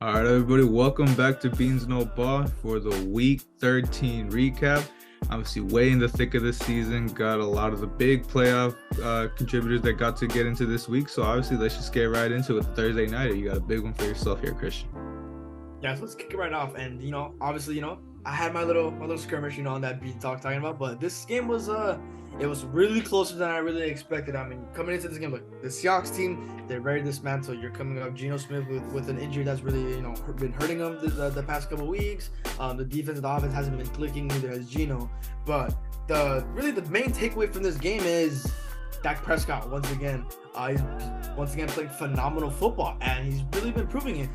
All right, everybody, welcome back to Beans No Ball for the Week 13 recap. Obviously, way in the thick of the season, got a lot of the big playoff contributors that got to get into this week. So obviously, let's just get right into it. Thursday night, you got a big one for yourself here, Christian. Yeah, so let's kick it right off. And obviously, I had my little skirmish, on that beat talking about. But this game was it was really closer than I really expected. I mean, coming into this game, look, the Seahawks team, they're very dismantled. You're coming up Geno Smith with an injury that's really been hurting them the past couple of weeks. The defense and the offense hasn't been clicking, neither has Geno. But the main takeaway from this game is Dak Prescott once again. He's once again playing phenomenal football, and he's really been proving it.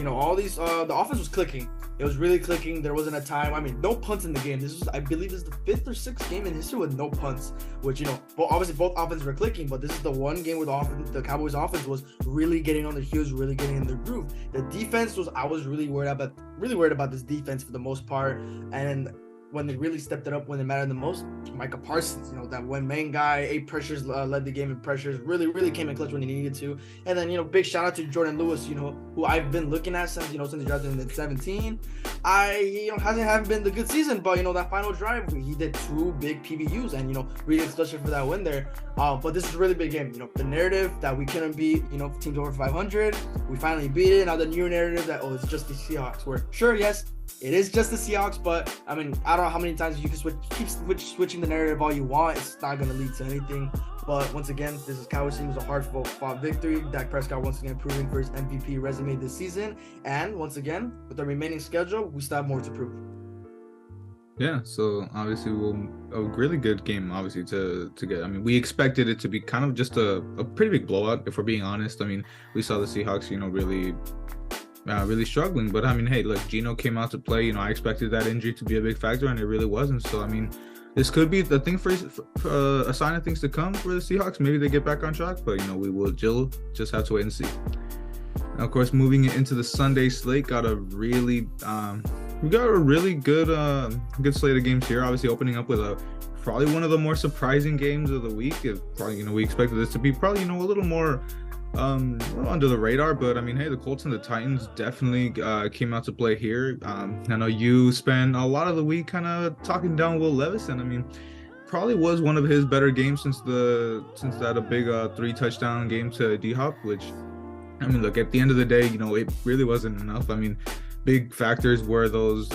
All these the offense was clicking. It was really clicking. There wasn't a time. I mean, no punts in the game. This was, I believe, this is the 5th or 6th game in history with no punts. Which obviously both offenses were clicking, but this is the one game where the Cowboys offense was really getting on their heels, really getting in their groove. The defense I was really worried about this defense for the most part, and when they really stepped it up when it mattered the most, Micah Parsons, that one main guy, 8 pressures, led the game in pressures, really came in clutch when he needed to. And then, big shout out to Jordan Lewis, who I've been looking at since he drafted in 2017. Haven't been the good season, but, that final drive, he did 2 big PBUs and, really clutch for that win there. But this is a really big game. The narrative that we couldn't beat, teams over 500, we finally beat it. Now the new narrative that, it's just the Seahawks, where sure, yes, it is just the Seahawks, but I mean, I don't know how many times you can keep switching the narrative all you want. It's not going to lead to anything. But once again, this is Cowboys team. It was a hard-fought victory. Dak Prescott once again proving for his MVP resume this season. And once again, with the remaining schedule, we still have more to prove. Yeah, so obviously a really good game, obviously, to get. I mean, we expected it to be kind of just a pretty big blowout, if we're being honest. I mean, we saw the Seahawks, really struggling. But I mean, hey, look, Geno came out to play. I expected that injury to be a big factor, and it really wasn't. So I mean, this could be the thing for a sign of things to come for the Seahawks. Maybe they get back on track, but we will just have to wait and see. Now, of course, moving into the Sunday slate, we got a really good slate of games here. Obviously, opening up with probably one of the more surprising games of the week. We expected this to be probably a little more under the radar, but I mean, hey, the Colts and the Titans definitely came out to play here. I know you spent a lot of the week kind of talking down Will Levis, and I mean, probably was one of his better games since that a big 3 touchdown game to D-Hop, which I mean, look, at the end of the day, it really wasn't enough. I mean, big factors were those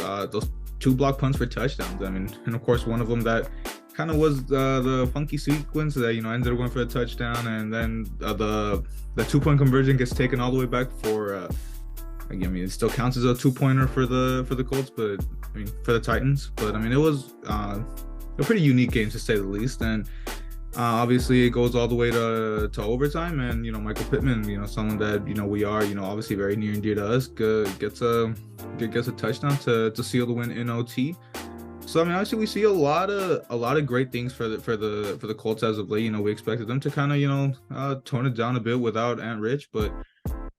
2 block punts for touchdowns. I mean, and of course one of them that kind of was the funky sequence that ended up going for a touchdown, and then the 2-point conversion gets taken all the way back for I mean, it still counts as a 2-pointer for the Colts, but I mean for the Titans. But I mean, it was a pretty unique game to say the least, and obviously it goes all the way to overtime, and Michael Pittman, someone that we are obviously very near and dear to us, gets a touchdown to seal the win in OT. So I mean, obviously we see a lot of great things for the Colts as of late. We expected them to kind of tone it down a bit without Ant Rich, but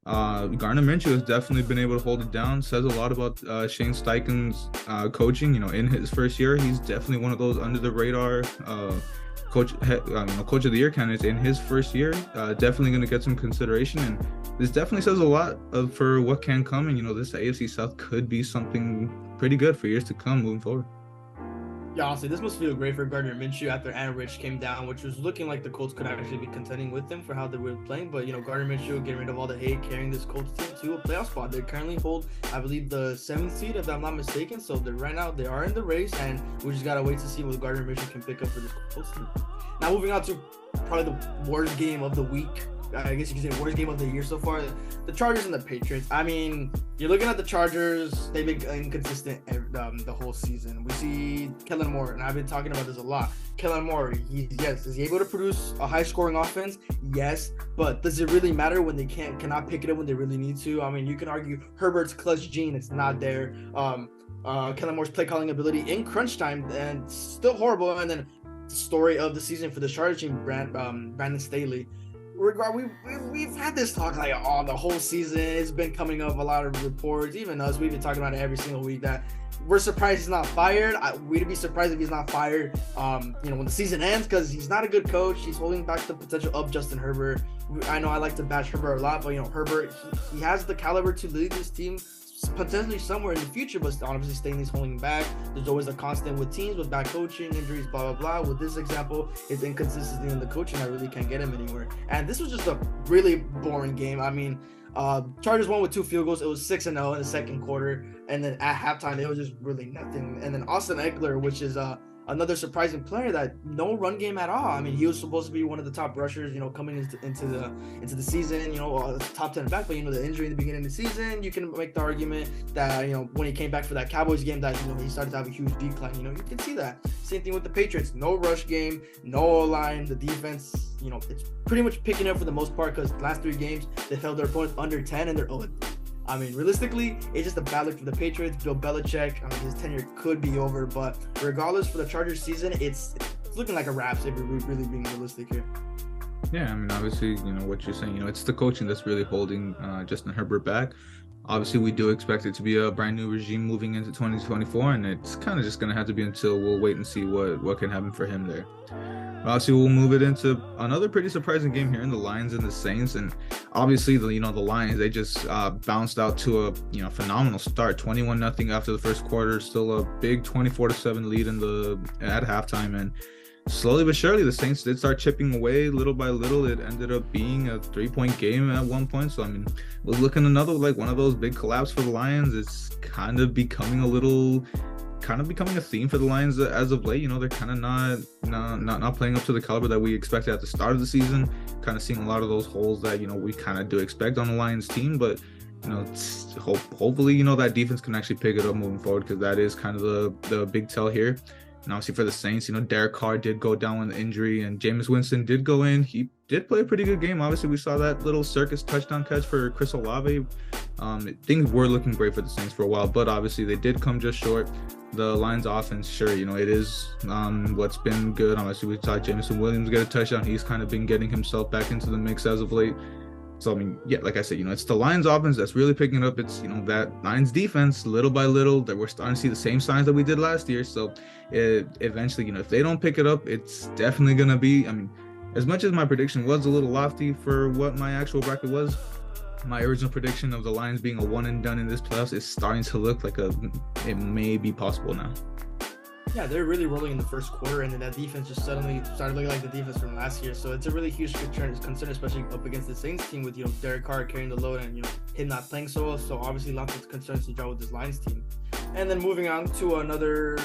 Gardner Minshew has definitely been able to hold it down. Says a lot about Shane Steichen's coaching. In his first year, he's definitely one of those under the radar coach of the year candidates in his first year. Definitely going to get some consideration, and this definitely says a lot for what can come. And this AFC South could be something pretty good for years to come moving forward. Yeah, honestly, this must feel great for Gardner Minshew after Ant Rich came down, which was looking like the Colts could actually be contending with them for how they were playing. But, Gardner Minshew getting rid of all the hate, carrying this Colts team to a playoff spot. They currently hold, I believe, the 7th seed, if I'm not mistaken. So right now they are in the race, and we just got to wait to see what Gardner Minshew can pick up for this Colts team. Now, moving on to probably the worst game of the week. I guess you could say worst game of the year so far. The Chargers and the Patriots. I mean, you're looking at the Chargers. They've been inconsistent the whole season. We see Kellen Moore, and I've been talking about this a lot. Kellen Moore, is he able to produce a high-scoring offense? Yes, but does it really matter when they cannot pick it up when they really need to? I mean, you can argue Herbert's clutch gene, it's not there. Kellen Moore's play calling ability in crunch time, and still horrible. And then the story of the season for the Chargers team, Brandon Staley. We've had this talk the whole season. It's been coming up a lot of reports, even us. We've been talking about it every single week that we're surprised he's not fired. We'd be surprised if he's not fired. When the season ends, because he's not a good coach. He's holding back the potential of Justin Herbert. I know I like to bash Herbert a lot, but Herbert, he has the caliber to lead this team potentially somewhere in the future, but obviously Staley's holding back. There's always a constant with teams with bad coaching, injuries, blah blah blah. With this example, it's inconsistency in the coaching that really can't get him anywhere. And this was just a really boring game. I mean, Chargers won with 2 field goals. It was 6-0 in the second quarter, and then at halftime it was just really nothing. And then Austin Eckler, which is another surprising player, that no run game at all. I mean, he was supposed to be one of the top rushers, coming into the season, top 10 back, but the injury in the beginning of the season, you can make the argument that when he came back for that Cowboys game, that he started to have a huge decline. You can see that. Same thing with the Patriots. No rush game, no line. The defense, it's pretty much picking up for the most part, because last 3 games they held their opponents under 10 and they're 0. I mean, realistically, it's just a bad look for the Patriots. Bill Belichick, his tenure could be over, but regardless, for the Chargers season, it's looking like a wrap if we're really being realistic here. Yeah, I mean, obviously, what you're saying, it's the coaching that's really holding Justin Herbert back. Obviously, we do expect it to be a brand new regime moving into 2024, and it's kind of just going to have to be until we'll wait and see what can happen for him there. Obviously, we'll move it into another pretty surprising game here in the Lions and the Saints. And obviously, the Lions, they just bounced out to a phenomenal start, 21-0 after the first quarter, still a big 24-7 lead at halftime. And slowly but surely, the Saints did start chipping away little by little. It ended up being a 3-point game at one point. So I mean, we're looking another one of those big collapse for the Lions. It's kind of becoming a theme for the Lions as of late. They're kind of not playing up to the caliber that we expected at the start of the season. Kind of seeing a lot of those holes that we kind of do expect on the Lions team, but hopefully that defense can actually pick it up moving forward, because that is kind of the big tell here. And obviously for the Saints, Derek Carr did go down with injury, and Jameis Winston did go in. He did play a pretty good game. Obviously, we saw that little circus touchdown catch for Chris Olave. Things were looking great for the Saints for a while, but obviously they did come just short. The Lions offense, sure, it is what's been good. Obviously, we saw Jameson Williams get a touchdown. He's kind of been getting himself back into the mix as of late. So, I mean, yeah, like I said, it's the Lions offense that's really picking it up. It's, that Lions defense, little by little, that we're starting to see the same signs that we did last year. So, eventually, if they don't pick it up, it's definitely going to be, I mean, as much as my prediction was a little lofty for what my actual bracket was, my original prediction of the Lions being a one and done in this playoffs is starting to look like it may be possible now. Yeah, they're really rolling in the first quarter, and then that defense just suddenly started looking like the defense from last year. So it's a really huge concern, especially up against the Saints team with Derek Carr carrying the load and him not playing so well. So obviously lots of concerns to draw with this Lions team. And then moving on to another,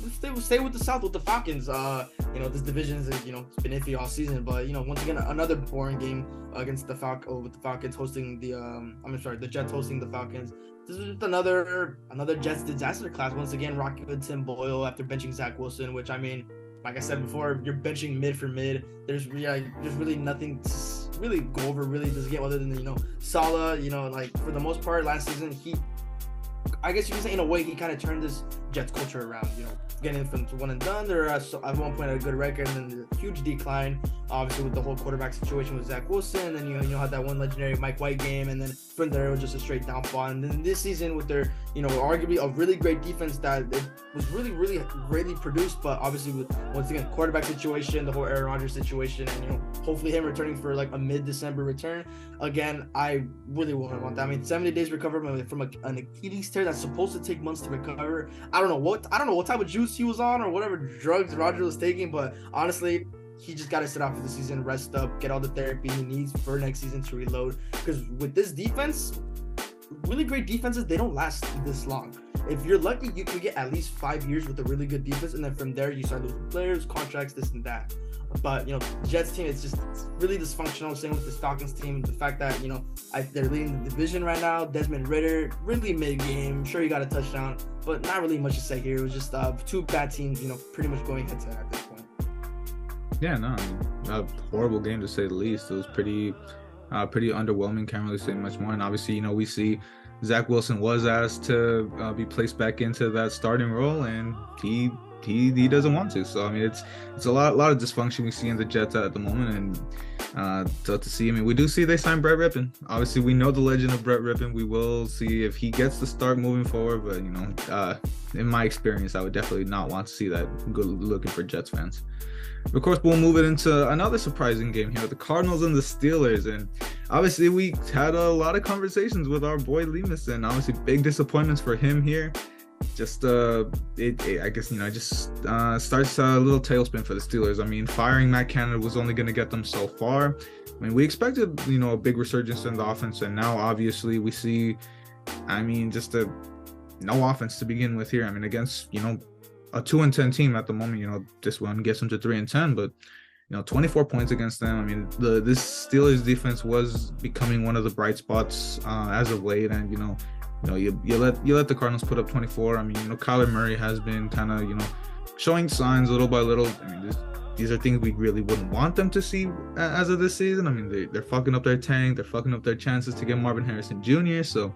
let's stay with the South with the Falcons. This division is it's been iffy all season, but once again another boring game against the Falcons hosting the Jets hosting the Falcons. This is just another Jets disaster class. Once again, rocking with Tim Boyle after benching Zach Wilson, which, I mean, like I said before, you're benching mid for mid. There's really nothing to really go over this game other than Saleh. For the most part, last season I guess you can say in a way he kind of turned this Jets culture around. Getting them to one and done. They're at one point at a good record, and then a huge decline. Obviously, with the whole quarterback situation with Zach Wilson, and you had that one legendary Mike White game, and then from there it was just a straight downfall. And then this season with their arguably a really great defense that it was really greatly produced, but obviously with once again quarterback situation, the whole Aaron Rodgers situation, and hopefully him returning for like a mid-December return. Again, I really wouldn't want that. I mean, 70 days recovery from an Achilles tear that's supposed to take months to recover. I don't know what type of juice he was on or whatever drugs Rodgers was taking, but honestly, he just got to sit out for the season, rest up, get all the therapy he needs for next season to reload. Because with this defense, really great defenses, they don't last this long. If you're lucky, you can get at least 5 years with a really good defense, and then from there you start losing players, contracts, this and that. But the Jets team, it's really dysfunctional. Same with the Falcons team. The fact that they're leading the division right now. Desmond Ridder, really mid-game. Sure, he got a touchdown, but not really much to say here. It was just two bad teams, pretty much going head-to-head at this point. Yeah, no, I mean, a horrible game to say the least. It was pretty underwhelming. Can't really say much more. And obviously, we see Zach Wilson was asked to be placed back into that starting role, and he he doesn't want to. So I mean, it's a lot of dysfunction we see in the Jets at the moment, and so to see. I mean, we do see they signed Brett Rippon. Obviously, we know the legend of Brett Rippon. We will see if he gets the start moving forward. But in my experience, I would definitely not want to see that. Good looking for Jets fans. Of course, we'll move it into another surprising game here, the Cardinals and the Steelers. And obviously, we had a lot of conversations with our boy Lemus, and obviously big disappointments for him here. Just I guess it just starts a little tailspin for the Steelers. I mean, firing Matt Canada was only going to get them so far. I mean, we expected a big resurgence in the offense, and now obviously we see, just no offense to begin with here. I mean, against a 2-10 team at the moment, this one gets them to 3-10, but 24 points against them. I mean, this Steelers defense was becoming one of the bright spots as of late, and you let the Cardinals put up 24. I mean, Kyler Murray has been kind of showing signs little by little. I mean, these are things we really wouldn't want them to see as of this season. I mean, they're fucking up their tank, they're fucking up their chances to get Marvin Harrison Jr. So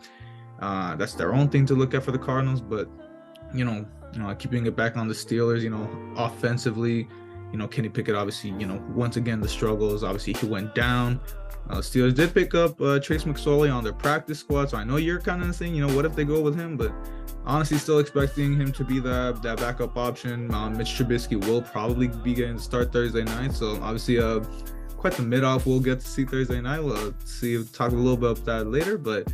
that's their own thing to look at for the Cardinals, but keeping it back on the Steelers, offensively, Kenny Pickett, obviously, once again, the struggles, obviously he went down. Steelers did pick up Trace McSorley on their practice squad, so I know you're kind of saying, what if they go with him, but honestly, still expecting him to be that backup option. Mitch Trubisky will probably be getting to start Thursday night, so obviously quite the mid-off we'll get to see Thursday night. We'll talk a little bit about that later, but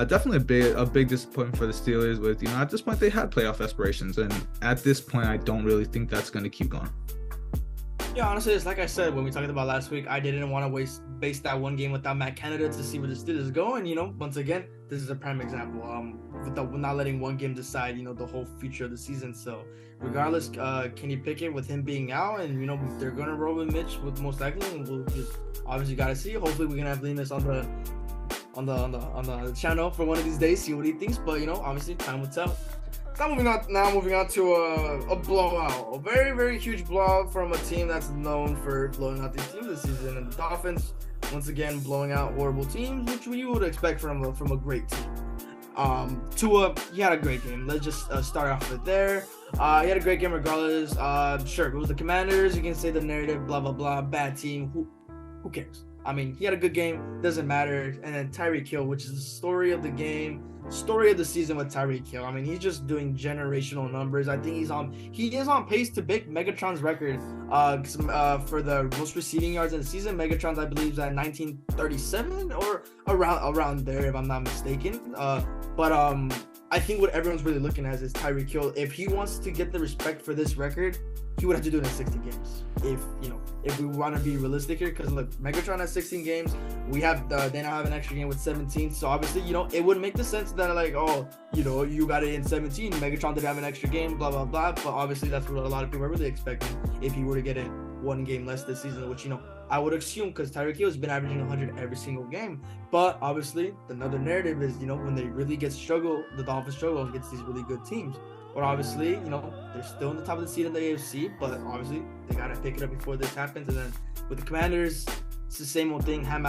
definitely a big disappointment for the Steelers. With at this point they had playoff aspirations, and at this point I don't really think that's going to keep going. Yeah, honestly, it's like I said when we talked about last week, I didn't want to base that one game without Matt Canada to see where the Steelers go. And once again, this is a prime example. Without not letting one game decide, the whole future of the season. So regardless, Kenny Pickett with him being out, and they're gonna roll with Mitch with most likely, and we'll just obviously gotta see. Hopefully, we can have Lemus on the channel for one of these days, see what he thinks. But obviously, time will tell. Moving on to a blowout, a very, very huge blowout from a team that's known for blowing out these teams this season, and the Dolphins once again blowing out horrible teams, which you would expect from a great team. Tua, he had a great game. Let's just start off with there. He had a great game regardless. Sure, it was the Commanders. You can say the narrative, blah blah blah, bad team. Who cares? I mean, he had a good game. Doesn't matter. And then Tyreek Hill, which is the story of the game. Story of the season with Tyreek Hill. I mean, he's just doing generational numbers. I think he is on pace to break Megatron's record for the most receiving yards in the season. Megatron's, I believe, is at 1937 or around there, if I'm not mistaken. But I think what everyone's really looking at is Tyreek Hill. If he wants to get the respect for this record, he would have to do it in 60 games. If we want to be realistic here, because look, Megatron has 16 games. We have they now have an extra game with 17. So obviously, it would make the sense that you got it in 17. Megatron did have an extra game, blah blah blah. But obviously, that's what a lot of people are really expecting if he were to get it one game less this season, which I would assume, because Tyreek Hill has been averaging 100 every single game. But obviously, another narrative is when they really the Dolphins struggle against these really good teams. But obviously, they're still in the top of the seed in the AFC, but obviously they gotta pick it up before this happens. And then with the Commanders, it's the same old thing. Sam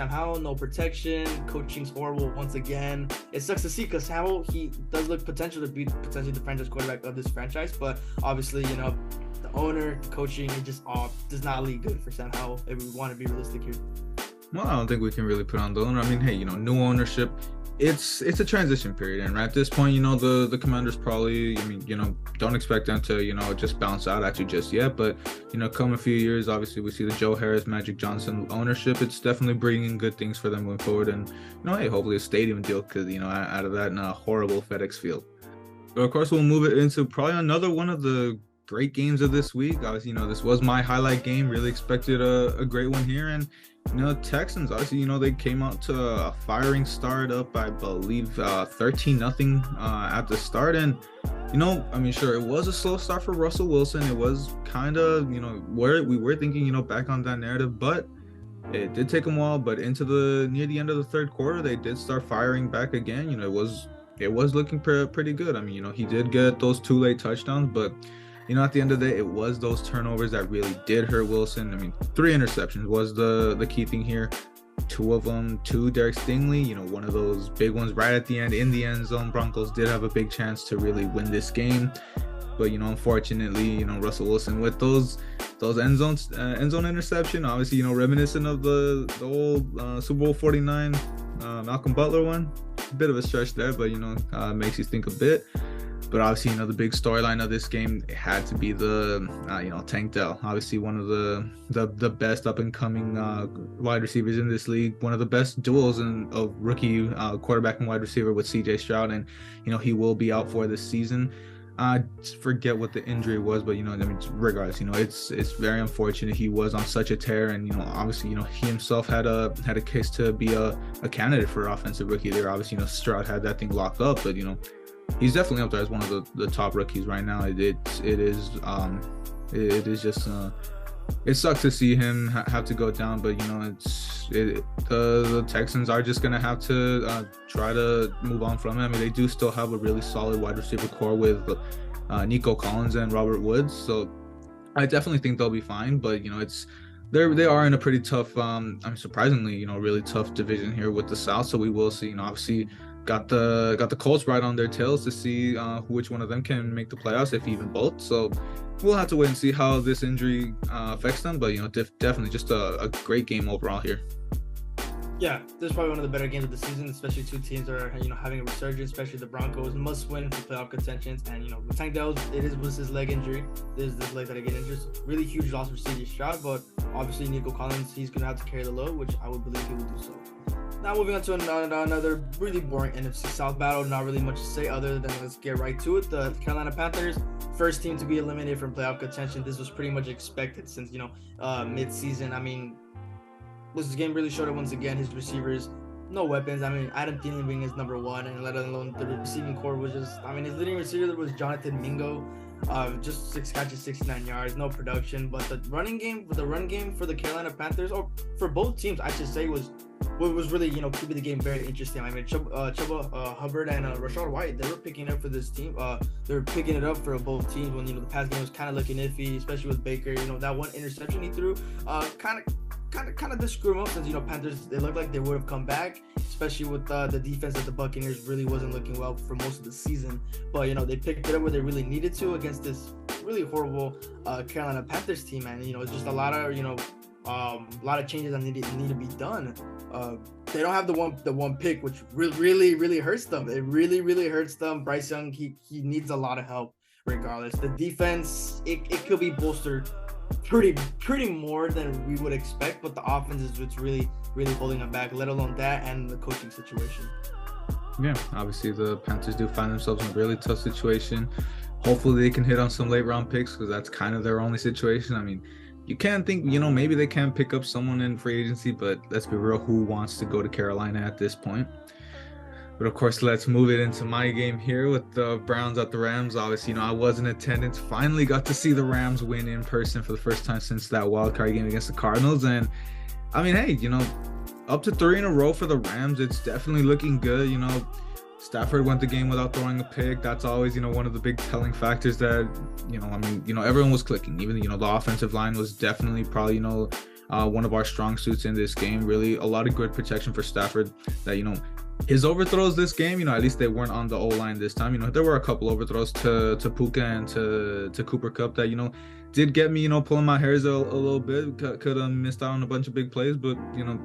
Howell, no protection. Coaching's horrible once again. It sucks to see, because Howell, he does look potential to be potentially the franchise quarterback of this franchise, but obviously, the owner, coaching, it just does not lead good for Sam Howell if we want to be realistic here. Well, I don't think we can really put on the owner. I mean, hey, new ownership. It's a transition period, and at this point, the Commanders probably, don't expect them to, just bounce out at you just yet. But come a few years, obviously we see the Joe Harris, Magic Johnson ownership. It's definitely bringing good things for them going forward, and hey, hopefully a stadium deal, because out of that in a horrible FedEx Field. But of course, we'll move it into probably another one of the great games of this week. Obviously, this was my highlight game. Really expected a great one here, and Texans, obviously, they came out to a firing start up, I believe, 13-0 at the start. And, sure, it was a slow start for Russell Wilson. It was kind of, where we were thinking, back on that narrative, but it did take them a while. But near the end of the third quarter, they did start firing back again. It was looking pretty good. I mean, he did get those 2 late touchdowns, but at the end of the day, it was those turnovers that really did hurt Wilson. I mean, 3 interceptions was the key thing here. 2 of them to Derek Stingley, one of those big ones right at the end in the end zone. Broncos did have a big chance to really win this game. But unfortunately, Russell Wilson with those end zone interception, obviously, reminiscent of the old Super Bowl 49 Malcolm Butler one. A bit of a stretch there, but makes you think a bit. But obviously, the big storyline of this game, it had to be the Tank Dell. Obviously, one of the best up and coming wide receivers in this league. One of the best duels of rookie quarterback and wide receiver with C.J. Stroud, and he will be out for this season. I forget what the injury was, but regardless, it's very unfortunate. He was on such a tear, and obviously, he himself had a case to be a candidate for offensive rookie there. Obviously, Stroud had that thing locked up, but he's definitely up there as one of the top rookies right now. It is just it sucks to see him have to go down, but the Texans are just gonna have to try to move on from him. I mean, they do still have a really solid wide receiver core with Nico Collins and Robert Woods, so I definitely think they'll be fine. But they are in a pretty tough, surprisingly, really tough division here with the South. So we will see. Obviously, got the Colts right on their tails to see which one of them can make the playoffs, if even both. So we'll have to wait and see how this injury affects them. But definitely just a great game overall here. Yeah, this is probably one of the better games of the season, especially two teams that are having a resurgence, especially the Broncos must win for playoff contentions. And with Tank Dell, was his leg injury. This leg that I get injured. Really huge loss for C.J. Stroud, but obviously Nico Collins, he's gonna have to carry the load, which I would believe he will do so. Now moving on to another really boring NFC South battle. Not really much to say other than let's get right to it. The Carolina Panthers, first team to be eliminated from playoff contention. This was pretty much expected since mid-season. I mean, this game really showed it once again. His receivers, no weapons. I mean, Adam Thielen being his number one, and let alone the receiving core was just. I mean, his leading receiver was Jonathan Mingo. Just 6 catches, 69 yards, no production. But the run game for the Carolina Panthers, or for both teams, I should say, was really keeping the game very interesting. I mean, Chuba Hubbard and Rachaad White, they were picking it up for this team. They were picking it up for both teams when the pass game was kind of looking iffy, especially with Baker. That one interception he threw, kind of did screw them up since Panthers, they looked like they would have come back, especially with the defense that the Buccaneers really wasn't looking well for most of the season. But they picked it up where they really needed to against this really horrible Carolina Panthers team, and it's just a lot of changes that need to be done. They don't have the one pick, which really hurts them. It really hurts them. Bryce Young, he needs a lot of help regardless. The defense, it could be bolstered pretty more than we would expect, but the offense is what's really holding them back, let alone that and the coaching situation. Yeah, obviously the Panthers do find themselves in a really tough situation. Hopefully they can hit on some late round picks, because that's kind of their only situation. I mean, you can't think, maybe they can pick up someone in free agency, but let's be real, who wants to go to Carolina at this point? But of course, let's move it into my game here with the Browns at the Rams. Obviously, I was in attendance. Finally got to see the Rams win in person for the first time since that wildcard game against the Cardinals. And I mean, hey, up to 3 in a row for the Rams. It's definitely looking good. Stafford went the game without throwing a pick. That's always, one of the big telling factors that, everyone was clicking. Even, the offensive line was definitely probably, one of our strong suits in this game. Really a lot of good protection for Stafford that, his overthrows this game, at least they weren't on the O-line this time. There were a couple overthrows to Puka and to Cooper Kupp that, did get me, pulling my hairs a little bit. Could have missed out on a bunch of big plays, but,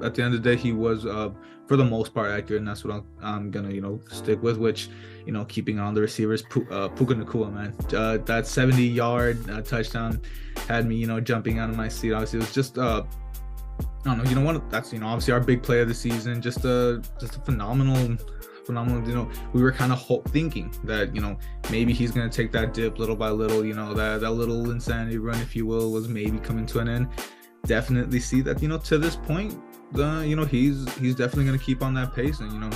at the end of the day, he was, for the most part, accurate, and that's what I'm going to, stick with, which, keeping on the receivers, Puka Nacua, man. That 70-yard touchdown had me, jumping out of my seat. Obviously, it was just, I don't know, that's, obviously our big play of the season, just a phenomenal, we were kind of thinking that, maybe he's going to take that dip little by little, that little insanity run, if you will, was maybe coming to an end. Definitely see that, to this point, he's definitely going to keep on that pace. And,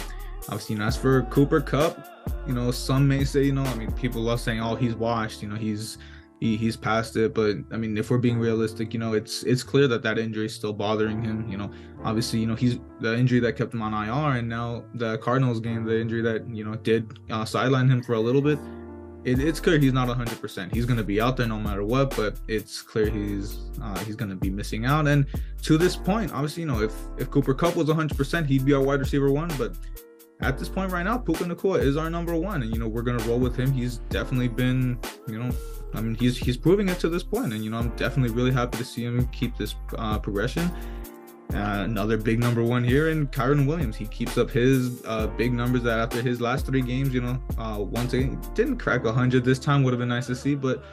obviously, as for Cooper Kupp, some may say, people love saying, oh, he's washed, he's past it, but I mean, if we're being realistic, it's clear that injury is still bothering him. Obviously, he's the injury that kept him on IR, and now the Cardinals game, the injury that did sideline him for a little bit. It's clear he's not 100%. He's going to be out there no matter what, but it's clear he's going to be missing out. And to this point, obviously, if Cooper Kupp was 100%, he'd be our wide receiver one, but at this point right now, Puka Nacua is our number one, and we're gonna roll with him. He's definitely been, I mean, he's proving it to this point, and I'm definitely really happy to see him keep this progression. Another big number one here in Kyron Williams. He keeps up his big numbers that after his last 3 games, once again, didn't crack 100 this time, would have been nice to see, but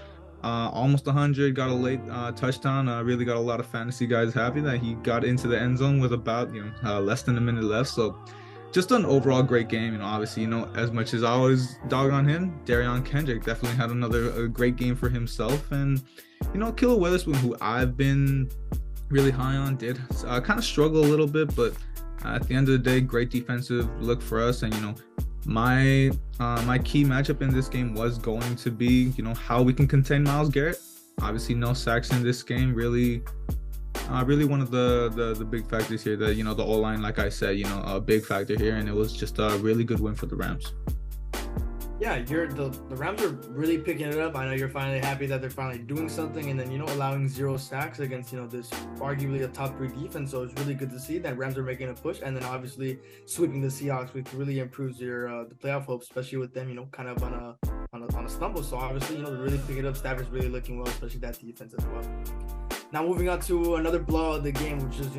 almost 100, got a late touchdown, really got a lot of fantasy guys happy that he got into the end zone with about, less than a minute left. So just an overall great game. Obviously, as much as I always dog on him, Darion Kendrick definitely had another great game for himself. And, Killer Witherspoon, who I've been really high on, did kind of struggle a little bit, but at the end of the day, great defensive look for us. And my key matchup in this game was going to be how we can contain Myles Garrett. Obviously no sacks in this game, really one of the big factors here. That the O-line, like I said, a big factor here, and it was just a really good win for the Rams. Yeah, the Rams are really picking it up. I know you're finally happy that they're finally doing something, and then allowing 0 sacks against this arguably a top 3 defense. So it's really good to see that Rams are making a push, and then obviously sweeping the Seahawks, which really improves your the playoff hopes, especially with them kind of on a stumble. So obviously they're really picking it up. Stafford's really looking well, especially that defense as well. Now moving on to another blowout of the game, which is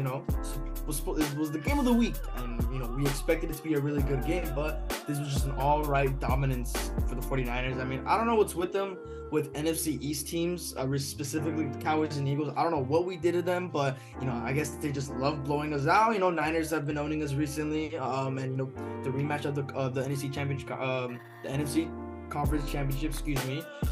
was the game of the week, and we expected it to be a really good game, but this was just an all right dominance for the 49ers. I mean, I don't know what's with them with NFC East teams, specifically the Cowboys and Eagles. I don't know what we did to them, but I guess they just love blowing us out. Niners have been owning us recently, and the rematch of the NFC championship, the NFC conference championship,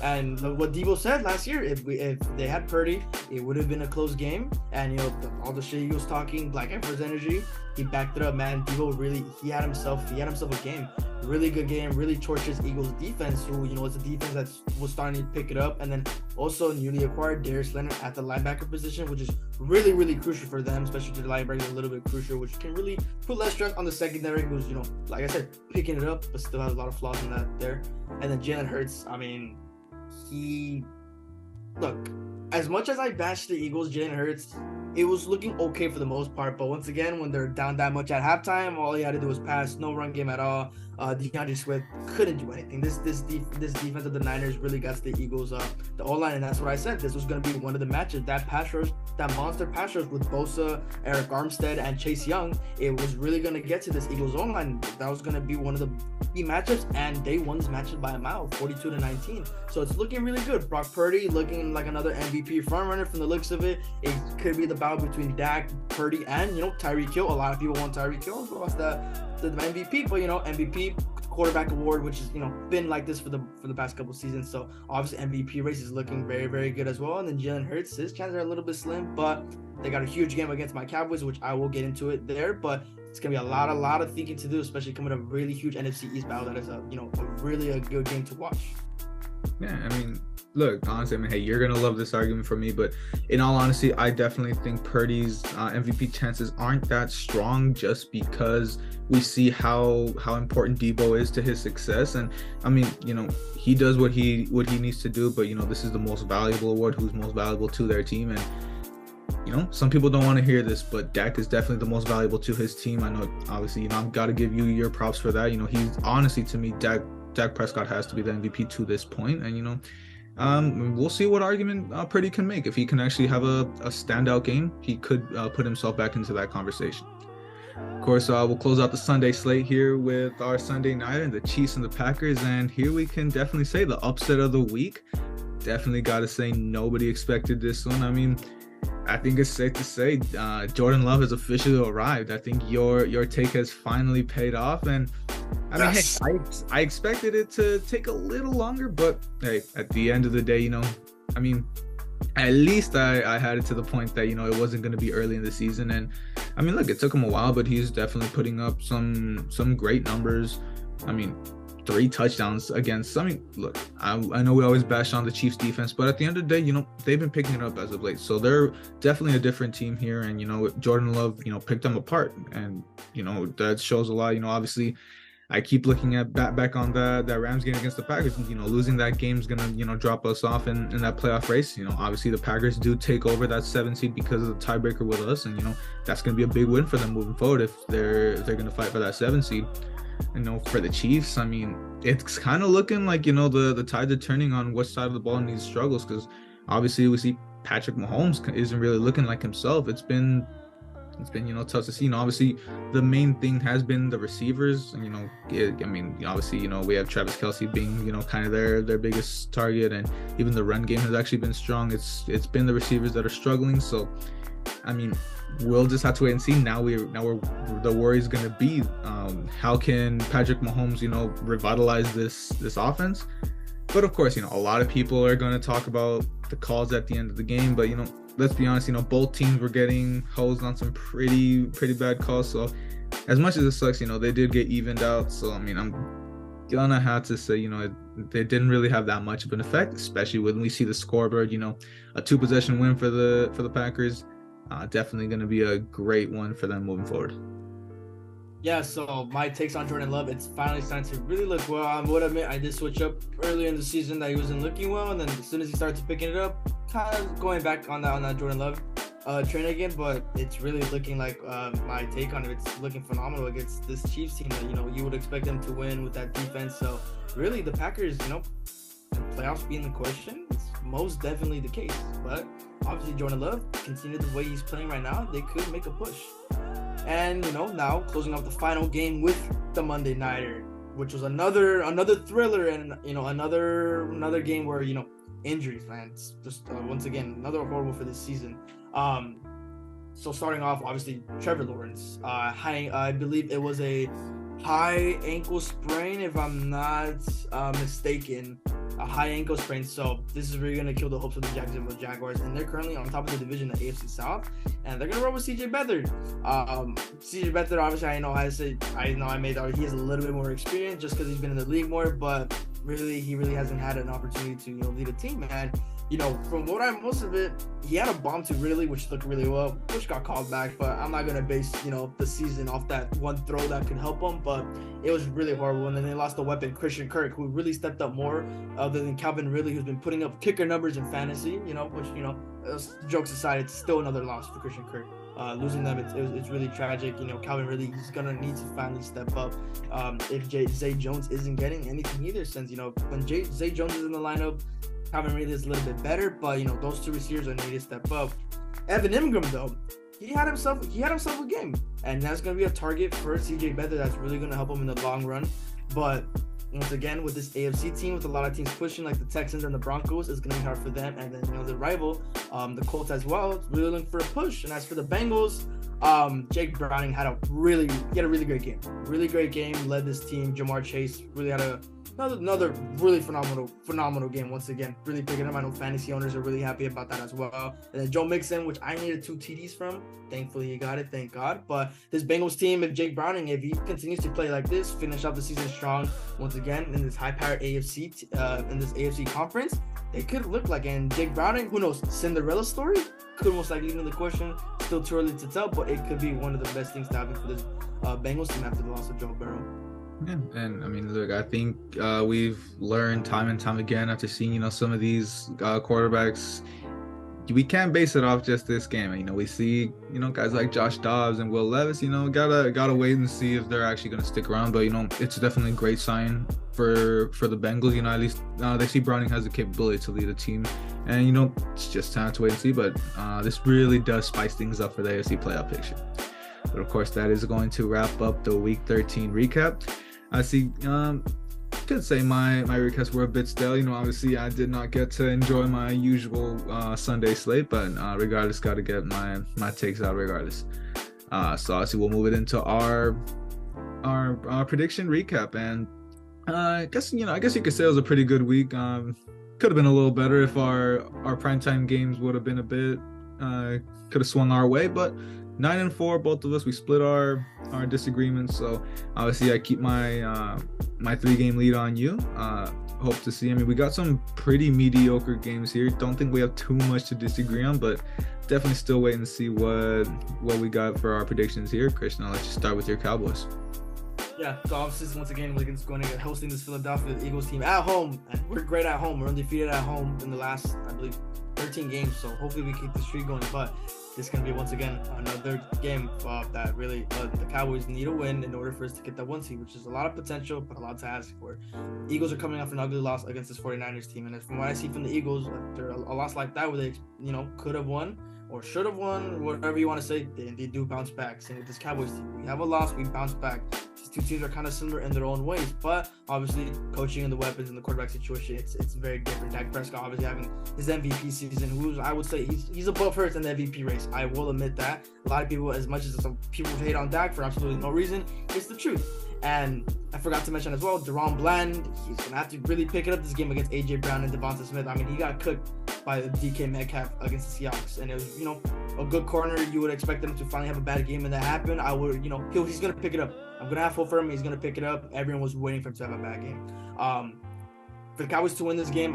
and what Debo said last year, if they had Purdy, it would have been a close game. And all the shit he was talking, Black Emperor's energy, he backed it up, man. Debo really, he had himself a game, really good game, really torches Eagles defense, who it's a defense that was starting to pick it up. And then also newly acquired Darius Leonard at the linebacker position, which is really, really crucial for them, especially to the linebacker, a little bit crucial, which can really put less stress on the secondary, who's like I said, picking it up, but still has a lot of flaws in that there. And then Jalen Hurts, I mean, look, as much as I bashed the Eagles, Jalen Hurts, it was looking okay for the most part. But once again, when they're down that much at halftime, all he had to do was pass, no run game at all. DeAndre Swift couldn't do anything. This defense of the Niners really got to the Eagles, the O-line, and that's what I said. This was going to be one of the matches. That pass rush, that monster pass rush with Bosa, Eric Armstead, and Chase Young, it was really going to get to this Eagles O-line. That was going to be one of the key matchups, and they won this matchup by a mile, 42-19. So it's looking really good. Brock Purdy looking like another MVP frontrunner from the looks of it. It could be the battle between Dak, Purdy, and Tyreek Hill. A lot of people want Tyreek Hill to lost the MVP, but MVP quarterback award, which has been like this for the past couple seasons. So obviously MVP race is looking very, very good as well. And then Jalen Hurts, his chances are a little bit slim, but they got a huge game against my Cowboys, which I will get into it there. But it's gonna be a lot of thinking to do, especially coming up a really huge NFC East battle. That is a really a good game to watch. Yeah, I mean, look, honestly, hey, you're gonna love this argument from me, but in all honesty, I definitely think Purdy's MVP chances aren't that strong, just because we see how important Debo is to his success. And I mean, he does what he needs to do, but this is the most valuable award, who's most valuable to their team. And some people don't want to hear this, but Dak is definitely the most valuable to his team. I know, obviously, I've got to give you your props for that. He's honestly, to me, Dak Prescott has to be the MVP to this point. And we'll see what argument Purdy can make. If he can actually have a standout game, he could put himself back into that conversation. Of course, we'll close out the Sunday slate here with our Sunday night and the Chiefs and the Packers. And here we can definitely say the upset of the week. Definitely got to say nobody expected this one. I mean, I think it's safe to say Jordan Love has officially arrived. I think your take has finally paid off. And I mean, yes. Hey, I expected it to take a little longer, but hey, at the end of the day, I mean, at least I had it to the point that, it wasn't going to be early in the season. And I mean, look, it took him a while, but he's definitely putting up some great numbers. I mean, 3 touchdowns against, I mean, look, I know we always bash on the Chiefs defense, but at the end of the day, they've been picking it up as of late. So they're definitely a different team here. And, Jordan Love, picked them apart. And, that shows a lot. Obviously, I keep looking at back on that Rams game against the Packers. Losing that game's gonna drop us off in that playoff race. Obviously the Packers do take over that 7 seed because of the tiebreaker with us, and that's gonna be a big win for them moving forward if they're gonna fight for that 7 seed. For the Chiefs, I mean, it's kind of looking like the tides are turning on which side of the ball needs struggles, because obviously we see Patrick Mahomes isn't really looking like himself. It's been tough to see. Obviously the main thing has been the receivers, and obviously we have Travis Kelce being kind of their biggest target, and even the run game has actually been strong. It's been the receivers that are struggling. So I mean, we'll just have to wait and see. Now the worry is going to be how can Patrick Mahomes revitalize this offense. But of course, a lot of people are going to talk about the calls at the end of the game, but let's be honest, both teams were getting hosed on some pretty bad calls. So as much as it sucks, they did get evened out. So I mean, I'm gonna have to say, they didn't really have that much of an effect, especially when we see the scoreboard. A 2-possession win for the Packers. Definitely going to be a great one for them moving forward. Yeah, so my takes on Jordan Love, it's finally starting to really look well. I would admit I did switch up earlier in the season that he wasn't looking well, and then as soon as he started picking it up, kind of going back on that Jordan Love train again. But it's really looking like my take on it. It's looking phenomenal against this Chiefs team that you would expect them to win with that defense. So really, the Packers, playoffs being the question, it's most definitely the case. But obviously, Jordan Love, continue the way he's playing right now, they could make a push. And now closing off the final game with the Monday Nighter, which was another thriller, and another game where injuries, man. It's just once again another horrible for this season. So starting off, obviously Trevor Lawrence, I believe it was a high ankle sprain, if I'm not mistaken. A high ankle sprain. So this is really going to kill the hopes of the Jacksonville Jaguars, and they're currently on top of the division, the AFC South, and they're going to roll with CJ Beathard. CJ Beathard, obviously, I made out he has a little bit more experience just because he's been in the league more, but really he hasn't had an opportunity to lead a team. And from what most of it, he had a bomb to Ridley, which looked really well, which got called back. But I'm not gonna base the season off that one throw that could help them. But it was really horrible. And then they lost the weapon, Christian Kirk, who really stepped up more other than Calvin Ridley, who's been putting up kicker numbers in fantasy. Which jokes aside, it's still another loss for Christian Kirk. Losing them, it's really tragic. Calvin Ridley, he's gonna need to finally step up. If Zay Jones isn't getting anything either, since when Zay Jones is in the lineup, Calvin Ridley is a little bit better, but those two receivers are needed to step up. Evan Ingram, though, he had himself a game, and that's gonna be a target for CJ Beathard. That's really gonna help him in the long run. But once again, with this AFC team, with a lot of teams pushing like the Texans and the Broncos, it's gonna be hard for them. And then the rival, the Colts as well, really looking for a push. And as for the Bengals, Jake Browning had a really great game. Led this team. Jamar Chase really had another really phenomenal game once again. Really picking up. I know fantasy owners are really happy about that as well. And then Joe Mixon, which I needed 2 TDs from. Thankfully he got it, thank God. But this Bengals team, if Jake Browning, if he continues to play like this, finish off the season strong once again in this high-powered AFC in this AFC conference, they could look like, and Jake Browning, who knows, Cinderella story could most likely be the question. Still too early to tell, but it could be one of the best things to happen for this Bengals team after the loss of Joe Burrow. Yeah, and I mean, look, I think we've learned time and time again after seeing some of these quarterbacks, we can't base it off just this game. We see guys like Josh Dobbs and Will Levis. Gotta wait and see if they're actually gonna stick around. But it's definitely a great sign for the Bengals. At least they see Browning has the capability to lead a team, and it's just time to wait and see. But this really does spice things up for the AFC playoff picture. But of course, that is going to wrap up the Week 13 recap. I see. Could say my recaps were a bit stale. Obviously I did not get to enjoy my usual Sunday slate, but regardless, got to get my takes out regardless. So obviously we'll move it into our prediction recap, and I guess you could say it was a pretty good week. Could have been a little better if our primetime games would have been a bit could have swung our way, but 9-4, both of us, we split our disagreements. So obviously I keep my 3-game lead on you. Hope to see. We got some pretty mediocre games here. Don't think we have too much to disagree on, but definitely still waiting to see what we got for our predictions here. Christian, I'll let you start with your Cowboys. Yeah, so obviously once again we're going to hosting this Philadelphia Eagles team at home, and we're great at home. We're undefeated at home in the last, I believe, 13 games. So hopefully we keep the streak going. But this is going to be once again another game that really the Cowboys need to win in order for us to get that 1 seed, which is a lot of potential, but a lot to ask for. Eagles are coming off an ugly loss against this 49ers team, and from what I see from the Eagles, after a loss like that where they could have won or should have won, whatever you want to say, they do bounce back. Same with this Cowboys team. We have a loss, we bounce back. These two teams are kind of similar in their own ways, but obviously coaching and the weapons and the quarterback situation, it's very different. Dak Prescott obviously having his MVP season, who's, I would say he's above Hurts in the MVP race. I will admit that. A lot of people, as much as some people hate on Dak for absolutely no reason, it's the truth. And I forgot to mention as well, Deron Bland, he's going to have to really pick it up this game against A.J. Brown and Devonta Smith. I mean, he got cooked by DK Metcalf against the Seahawks, and it was, a good corner. You would expect him to finally have a bad game, and that happened. He's going to pick it up. I'm going to have hope for him. He's going to pick it up. Everyone was waiting for him to have a bad game. For the Cowboys to win this game,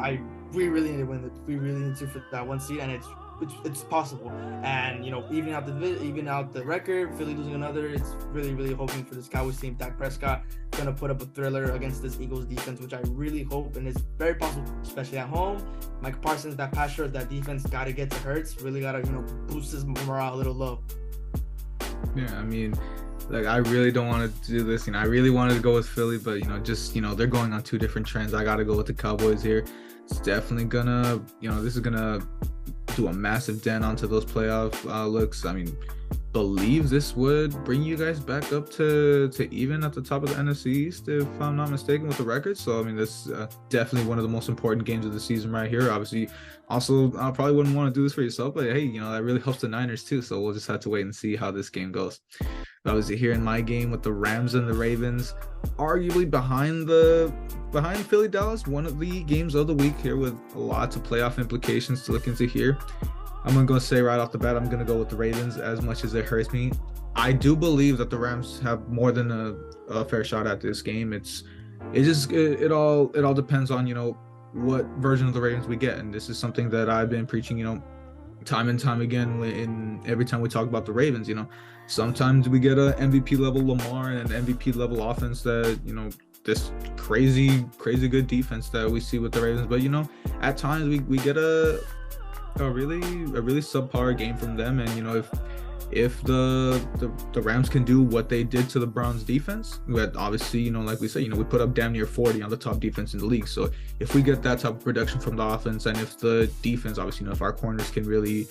we really need to win it. We really need to for that 1 seed, and it's possible. And even out the record, Philly losing another, it's really, really hoping for this Cowboys team. Dak Prescott gonna put up a thriller against this Eagles defense, which I really hope, and it's very possible, especially at home. Mike Parsons, that pass rush, that defense gotta get to Hurts. Really gotta boost his morale a little low. Yeah, I mean, like, I really don't want to do this. I really wanted to go with Philly, but they're going on 2 different trends. I gotta go with the Cowboys here. It's definitely gonna, this is gonna do a massive dent onto those playoff looks. I mean, believe this would bring you guys back up to even at the top of the NFC East, if I'm not mistaken, with the record. So I mean, this is definitely one of the most important games of the season right here. Obviously, also I probably wouldn't want to do this for yourself, but hey, that really helps the Niners too. So we'll just have to wait and see how this game goes. But obviously, here in my game with the Rams and the Ravens, arguably behind Philly Dallas, one of the games of the week here with lots of playoff implications to look into here. I'm going to say right off the bat, I'm going to go with the Ravens, as much as it hurts me. I do believe that the Rams have more than a fair shot at this game. It all depends on, what version of the Ravens we get. And this is something that I've been preaching, time and time again every time we talk about the Ravens. Sometimes we get a MVP level Lamar and an MVP level offense that, this crazy good defense that we see with the Ravens. But, at times we get a really subpar game from them, and if the Rams can do what they did to the Browns defense, that obviously like we said, we put up damn near 40 on the top defense in the league. So if we get that type of production from the offense, and if the defense, obviously, if our corners can really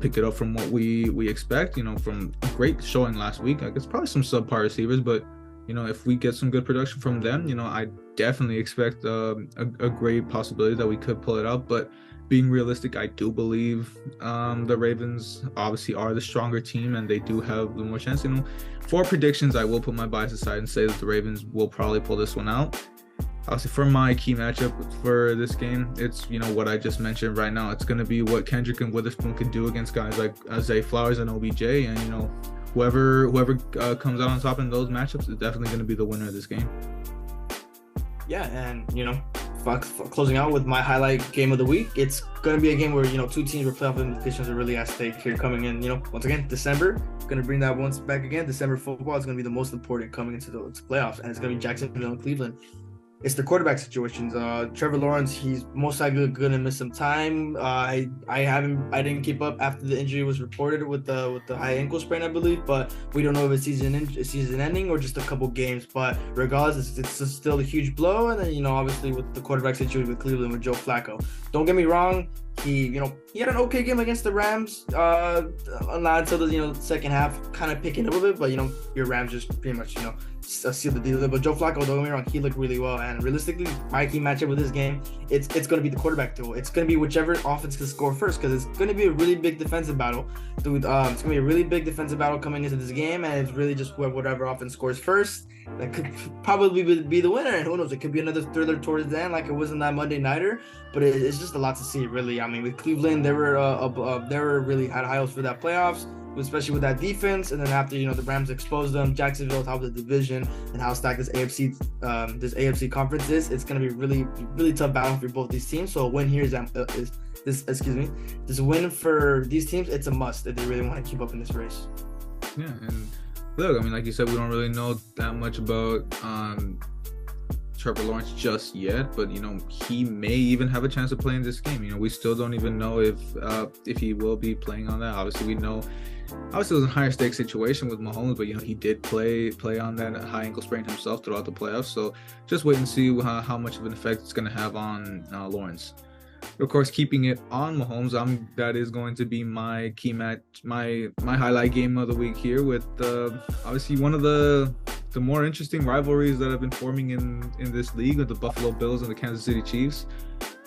pick it up from what we expect, from a great showing last week, I guess probably some subpar receivers, but if we get some good production from them, I definitely expect a great possibility that we could pull it out. But being realistic, I do believe the Ravens obviously are the stronger team, and they do have the more chance. For predictions, I will put my bias aside and say that the Ravens will probably pull this one out. Obviously, for my key matchup for this game, it's what I just mentioned right now. It's going to be what Kendrick and Witherspoon can do against guys like Zay Flowers and OBJ, and whoever comes out on top in those matchups is definitely going to be the winner of this game. Yeah, and closing out with my highlight game of the week, it's going to be a game where 2 teams with playoff implications are really at stake here coming in. Once again, December, going to bring that once back again. December football is going to be the most important coming into the playoffs, and it's going to be Jacksonville and Cleveland. It's the quarterback situations. Trevor Lawrence, he's most likely going to miss some time. I didn't keep up after the injury was reported with the high ankle sprain, I believe, but we don't know if it's season ending or just a couple games. But regardless, it's still a huge blow. And then obviously with the quarterback situation with Cleveland with Joe Flacco. Don't get me wrong. He had an okay game against the Rams, not until the second half, kind of picking up a bit. But your Rams just pretty much sealed the deal. But Joe Flacco, don't get me wrong, he looked really well. And realistically, my key matchup with this game, it's going to be the quarterback duel. It's going to be whichever offense can score first, because it's going to be a really big defensive battle, dude. It's going to be a really big defensive battle coming into this game, and it's really just whatever offense scores first that could probably be the winner. And who knows, it could be another thriller towards the end, like it was in that Monday nighter. But it's just a lot to see, really. I mean, with Cleveland, they were really had high hopes for that playoffs, especially with that defense. And then after the Rams exposed them, Jacksonville top of the division, and how stacked this AFC conference is, it's going to be really, really tough battle for both these teams. So a win here this win for these teams, it's a must if they really want to keep up in this race. Yeah, and Look, I mean, like you said, we don't really know that much about Trevor Lawrence just yet, but he may even have a chance of playing this game. We still don't even know if he will be playing on that. Obviously, we know. Obviously, it was a higher stakes situation with Mahomes, but he did play on that high ankle sprain himself throughout the playoffs. So just wait and see how much of an effect it's going to have on Lawrence. Of course, keeping it on Mahomes, that is going to be my key match, my highlight game of the week here, with obviously one of the more interesting rivalries that have been forming in this league, with the Buffalo Bills and the Kansas City Chiefs.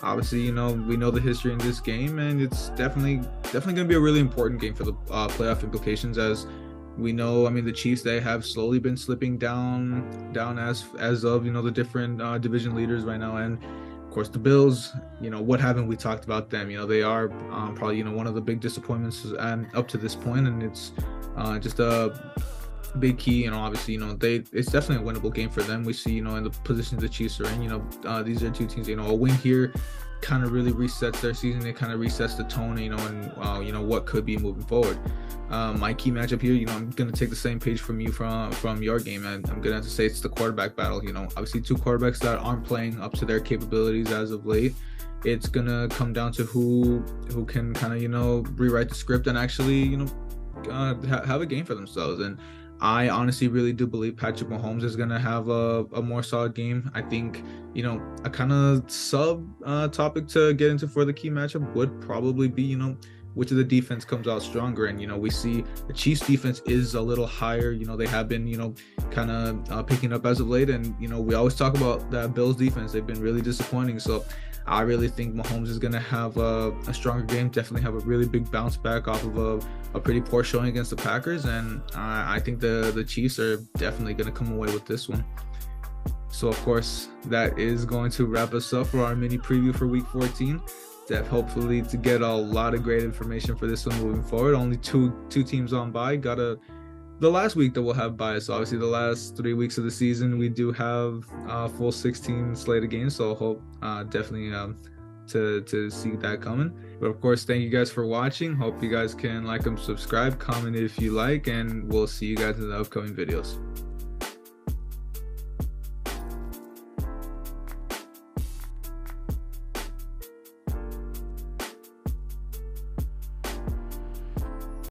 Obviously, we know the history in this game, and it's definitely going to be a really important game for the playoff implications. As we know, I mean, the Chiefs, they have slowly been slipping down as of the different division leaders right now, and of course the Bills. What haven't we talked about them? They are probably one of the big disappointments up to this point, and it's just a big key. Obviously, it's definitely a winnable game for them. We see, in the positions the Chiefs are in, these are two teams, a win here kind of really resets their season. It kind of resets the tone, and what could be moving forward. My key matchup here, I'm going to take the same page from you from your game, and I'm going to have to say it's the quarterback battle. Obviously two quarterbacks that aren't playing up to their capabilities as of late. It's going to come down to who can kind of, rewrite the script and actually, have a game for themselves. And I honestly really do believe Patrick Mahomes is going to have a more solid game. I think, a kind of sub topic to get into for the key matchup would probably be, which of the defense comes out stronger. And, we see the Chiefs defense is a little higher. They have been, kind of picking up as of late. And, we always talk about that Bills defense. They've been really disappointing. So I really think Mahomes is going to have a stronger game, definitely have a really big bounce back off of a pretty poor showing against the Packers. And I think the Chiefs are definitely going to come away with this one. So, of course, that is going to wrap us up for our mini preview for Week 14. Hopefully to get a lot of great information for this one moving forward. Only two teams on bye. The last week that we'll have bye, so obviously the last 3 weeks of the season we do have a full 16 slate of games, so I hope definitely to see that coming. But of course, thank you guys for watching. Hope you guys can like and subscribe, comment if you like, and we'll see you guys in the upcoming videos.